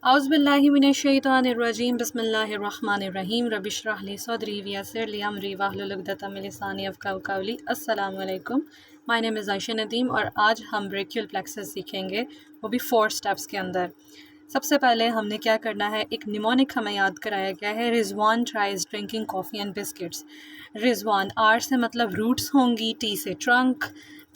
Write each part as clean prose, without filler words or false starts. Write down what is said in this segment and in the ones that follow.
औज़ुबिल्लाहिमिनश्शैतानिर्रजीम बिस्मिल्लाहिर्रहमानिर्रहीम रबिश्रह ली सदरी वयस्सिर ली अमरी वाहलुल उक़दतम मिन लिसानी यफ़क़हू क़ौली। अस्सलामु अलैकुम, my name is Ayesha Nadeem और आज हम ब्रेकियल प्लेक्सस सीखेंगे, वो भी 4 स्टेप्स के अंदर। सबसे पहले हमने क्या करना है, एक निमोनिक हमें याद कराया गया है, Rizwan tries drinking coffee and biscuits. Rizwan R से मतलब रूट्स होंगी, टी से ट्रंक,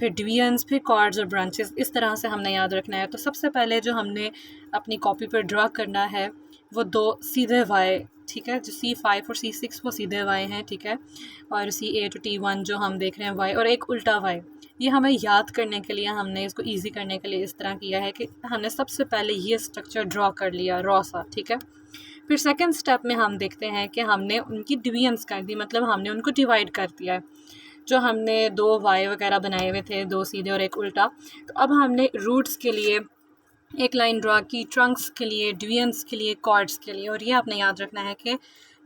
फिर डिवीजन्स, फिर कॉर्ड्स और ब्रांचेस, इस तरह से हमने याद रखना है। तो सबसे पहले जो हमने अपनी कॉपी पर ड्रा करना है वो 2 सीधे वाई, ठीक है, जो C5 और C6 वो सीधे वाई हैं, ठीक है, और C8 और T1 जो हम देख रहे हैं वाई, और एक उल्टा वाई। ये हमें याद करने के लिए, हमने इसको इजी करने के लिए इस तरह किया है कि हमने सबसे पहले ये स्ट्रक्चर ड्रा कर लिया रॉ सा, ठीक है। फिर सेकंड स्टेप में हम देखते हैं कि हमने उनकी डिवीजन्स कर दी, मतलब हमने उनको डिवाइड कर दिया है। जो हमने 2 वाई वगैरह बनाए हुए थे, 2 सीधे और एक उल्टा, तो अब हमने रूट्स के लिए एक लाइन ड्रा की, ट्रंक्स के लिए, डिवीजन्स के लिए, कॉर्ड्स के लिए, और ये आपने याद रखना है कि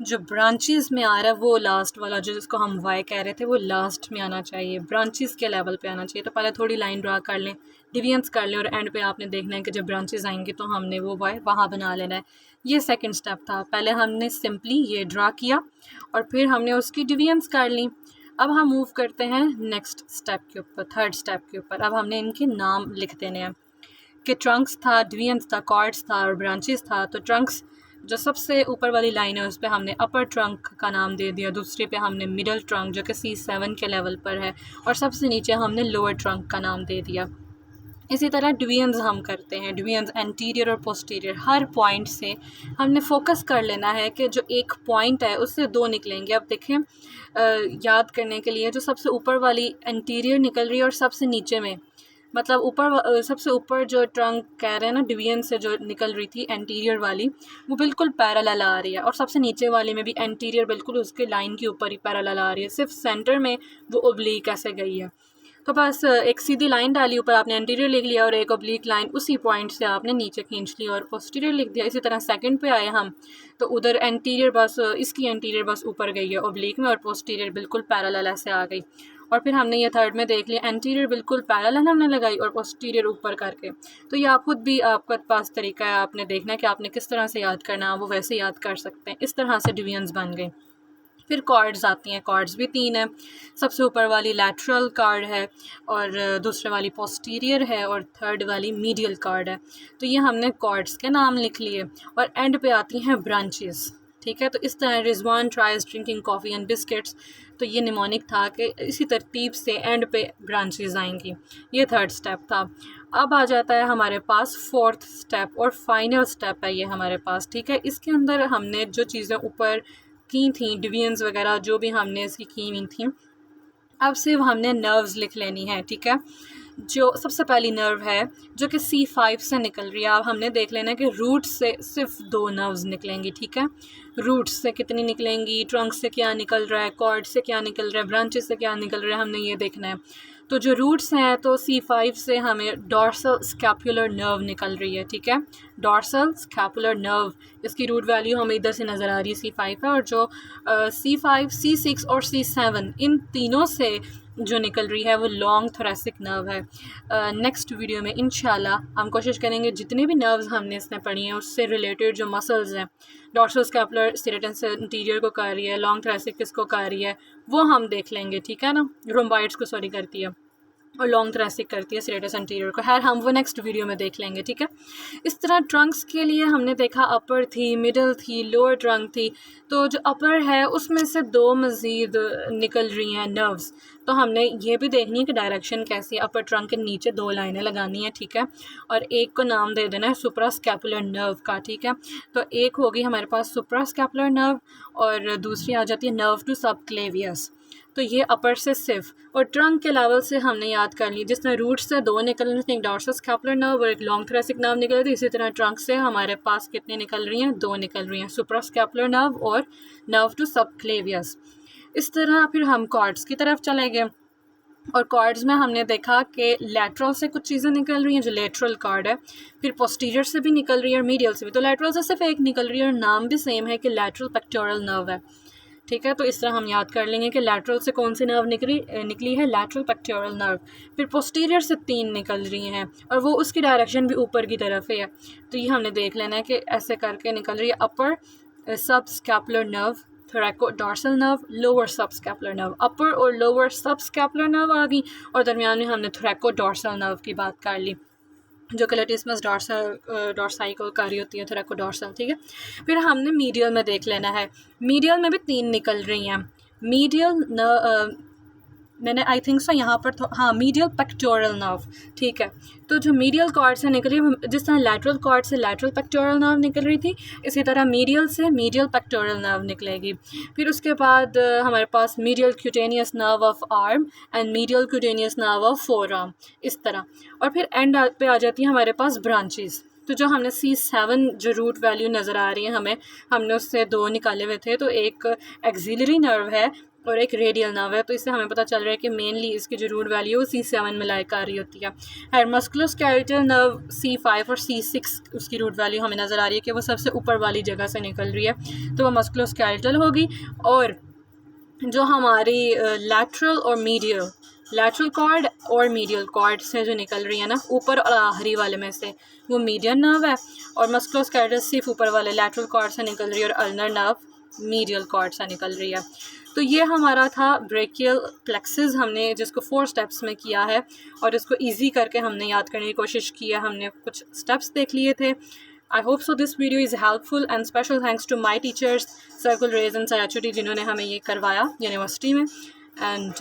जो ब्रांचेस में आ रहा है वो लास्ट वाला, जो जिसको हम वाई कह रहे थे, वो लास्ट में आना चाहिए, ब्रांचेस के लेवल पे आना चाहिए। तो पहले थोड़ी लाइन ड्रा कर लें, डिवीजन्स कर लें, और एंड पे आपने देखना है कि जब ब्रांचेस आएंगे तो हमने वो वाई वहाँ बना लेना है। ये सेकंड स्टेप था। पहले हमने सिंपली ये ड्रा किया और फिर हमने उसकी डिवीजन्स कर ली। अब हम मूव करते हैं नेक्स्ट स्टेप के ऊपर, थर्ड स्टेप के ऊपर। अब हमने इनके नाम लिख देने हैं कि ट्रंक्स था, डिवीजन्स था, कॉर्ड्स था और ब्रांचेस था। तो ट्रंक्स जो सबसे ऊपर वाली लाइन है उस पर हमने अपर ट्रंक का नाम दे दिया, दूसरे पे हमने मिडल ट्रंक जो कि C7 के लेवल पर है, और सबसे नीचे हमने लोअर ट्रंक का नाम दे दिया। इसी तरह डिवीजन्स हम करते हैं, डिवीजन्स एंटीरियर और पोस्टीरियर। हर पॉइंट से हमने फोकस कर लेना है कि जो एक पॉइंट है उससे 2 निकलेंगे। अब देखें, याद करने के लिए, जो सबसे ऊपर वाली एंटीरियर निकल रही है और सबसे नीचे में, मतलब ऊपर सबसे ऊपर जो ट्रंक कह रहे हैं ना, डिवीजन से जो निकल रही थी एंटीरियर वाली, वो बिल्कुल पैरेलल आ रही है, और सबसे नीचे वाले में भी एंटीरियर बिल्कुल उसके लाइन के ऊपर ही पैरेलल आ रही है, सिर्फ सेंटर में वो ओब्लीक ऐसे गई है। तो बस एक सीधी लाइन डाली, ऊपर आपने एंटीरियर लिख लिया, और एक ओब्लीक लाइन उसी पॉइंट से आपने नीचे खींच ली और पोस्टीरियर लिख दिया। इसी तरह सेकंड पे आए हम, तो उधर एंटीरियर बस, इसकी एंटीरियर बस ऊपर गई है ओब्लीक में, और पोस्टीरियर बिल्कुल पैरेलल ऐसे आ गई। और फिर हमने ये थर्ड में देख लिया, एंटीरियर बिल्कुल पैरेलल हमने लगाई और पोस्टीरियर ऊपर करके। तो ये आप खुद भी, आपके पास तरीका है, आपने देखना है कि आपने किस तरह से याद करना है, वो वैसे याद कर सकते हैं। इस तरह से डिवीजन्स बन गई। फिर कॉर्ड्स आती हैं, कॉर्ड्स भी 3 हैं। सबसे ऊपर वाली लैटरल कार्ड है, और दूसरे वाली पोस्टीरियर है, और थर्ड वाली मीडियल कार्ड है। तो ये हमने कॉर्ड्स के नाम लिख लिए, और एंड पे आती हैं ब्रांचेस, ठीक है। तो इस तरह Rizwan tries drinking coffee and biscuits, तो ये निमोनिक था कि इसी तरतीब से एंड पे ब्रांचेस आएंगी। ये थर्ड स्टेप था। अब आ जाता है हमारे पास फोर्थ स्टेप, और फाइनल स्टेप है ये हमारे पास, ठीक है। इसके अंदर हमने जो चीज़ें ऊपर की थी, डिवीजन्स वगैरह जो भी हमने इसकी की हुई थी, अब सिर्फ हमने नर्व्स लिख लेनी है, ठीक है। जो सबसे पहली नर्व है जो कि C5 से निकल रही है, अब हमने देख लेना है कि रूट से सिर्फ 2 नर्व्स निकलेंगी, ठीक है। रूट से कितनी निकलेंगी, ट्रंक से क्या निकल रहा है, कॉर्ड से क्या निकल रहा है, ब्रांचेस से क्या निकल रहा है, हमने ये देखना है। तो जो रूट्स हैं, तो C5 से हमें डॉर्सल स्कैपुलर नर्व निकल रही है, ठीक है। डॉर्सल स्कैपुलर नर्व, इसकी रूट वैल्यू हमें इधर से नज़र आ रही है, C5 है। और जो C5, C6 और C7, इन तीनों से जो निकल रही है वो लॉन्ग थोरेसिक नर्व है। नेक्स्ट वीडियो में इंशाल्लाह हम कोशिश करेंगे जितने भी नर्व्स हमने इसमें पढ़ी हैं उससे रिलेटेड जो मसल्स हैं, डॉर्सल स्कैपुलर स्टेरेटस इंटीरियर को कर रही है, लॉन्ग थोरेसिक किसको कर रही है, वो हम देख लेंगे, ठीक है ना। रोम्बाइड्स को सॉरी करती है, और लॉन्ग थोरेसिक करती है स्टेरेटस एंटीरियर को। खैर हम वो नेक्स्ट वीडियो में देख लेंगे, ठीक है। इस तरह ट्रंक्स के लिए हमने देखा अपर थी, मिडल थी, लोअर ट्रंक थी। तो जो अपर है उसमें से 2 मज़ीद निकल रही हैं नर्व्स, तो हमने ये भी देखनी है कि डायरेक्शन कैसी है। अपर ट्रंक के नीचे 2 लाइनें लगानी है, ठीक है, और एक को नाम दे देना है सुप्रास्कैपुलर नर्व का, ठीक है। तो एक होगी हमारे पास सुप्रास्कैपुलर नर्व, और दूसरी आ जाती है नर्व टू सबक्लेवियस। तो ये अपर से सिर्फ, और ट्रंक के लेवल से हमने याद कर ली, जिसमें रूट से 2 निकल रही हैं, एक डॉर्सल स्कैपुलर नर्व और एक लॉन्ग थोरेसिक नर्व निकल रही है। इसी तरह ट्रंक से हमारे पास कितनी निकल रही हैं, 2 निकल रही हैं, सुप्रास्कैपुलर नर्व और नर्व टू सबक्लेवियस। इस तरह फिर हम कॉर्ड्स की तरफ चले गए, और कॉर्ड्स में हमने देखा कि लैटरल से कुछ चीज़ें निकल रही हैं, जो लेटरल कॉर्ड है, फिर पोस्टीरियर से भी निकल रही है और मीडियल से भी। तो लैटरल से सिर्फ एक निकल रही है, और नाम भी सेम है कि लैटरल पेक्टोरल नर्व है। ठीक है। तो इस तरह हम याद कर लेंगे कि लैटरल से कौन सी नर्व निकली है, लैटरल पेक्टोरल नर्व। फिर पोस्टीरियर से 3 निकल रही हैं और वो उसकी डायरेक्शन भी ऊपर की तरफ है। तो ये हमने देख लेना है कि ऐसे करके निकल रही है। अपर सब स्कैपुलर नर्व, थोरैकोडॉर्सल नर्व, लोअर सब स्कैपुलर नर्व। अपर और लोअर सब स्कैपुलर नर्व आ गई और दरमियान में हमने थोरैकोडॉर्सल नर्व की बात कर ली, जो कि लैटिसिमस डॉर्साई को कार्य होती है, थोरैकोडॉर्सल। ठीक है। फिर हमने मीडियल में देख लेना है। मीडियल में भी 3 निकल रही हैं। मीडियल मैंने आई थिंक सो यहाँ पर तो हाँ, मीडियल पेक्टोरल नर्व। ठीक है। तो जो मीडियल कॉर्ड से निकल रही है, जिस तरह लैटरल कॉर्ड से लैटरल पेक्टोरल नर्व निकल रही थी, इसी तरह मीडियल से मीडियल पेक्टोरल नर्व निकलेगी। फिर उसके बाद हमारे पास medial cutaneous nerve of arm and medial cutaneous nerve of forearm, इस तरह। और फिर एंड पे आ जाती है हमारे पास ब्रांचेस। तो जो हमने C7 जो रूट वैल्यू नज़र आ रही है हमें, हमने उससे 2 निकाले हुए थे। तो एक एक्सिलरी नर्व है और एक रेडियल नर्व है। तो इससे हमें पता चल रहा है कि मेनली इसकी जो रूट वैल्यू है C7 में लाइक आ रही होती है। मस्कुलोस्केलेटल नर्व C5 और C6 उसकी रूट वैल्यू हमें नज़र आ रही है कि वो सबसे ऊपर वाली जगह से निकल रही है, तो वो मस्कुलोस्केलेटल होगी। और जो हमारी लैटरल और मीडियल, लैटरल कॉर्ड और मीडियल कॉर्ड से जो निकल रही है ना, ऊपर और आखिरी वाले में से, वो मीडियन नर्व है। और मस्कुलोस्केलेटल सिर्फ ऊपर वाले लैटरल कॉर्ड से निकल रही है और अल्नर नर्व मीडियल कॉर्ड से निकल रही है। तो ये हमारा था ब्रेकियल प्लेक्सेस, हमने जिसको 4 स्टेप्स में किया है और इसको इजी करके हमने याद करने की कोशिश की है। हमने कुछ स्टेप्स देख लिए थे। I hope so this video is helpful and special thanks to my teachers सर्कुल रेज एंड सयाचुटी, जिन्होंने हमें ये करवाया यूनिवर्सिटी में। And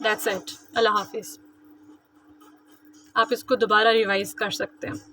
that's it. अल्लाह हाफिज़। आप इसको दोबारा रिवाइज़ कर सकते हैं।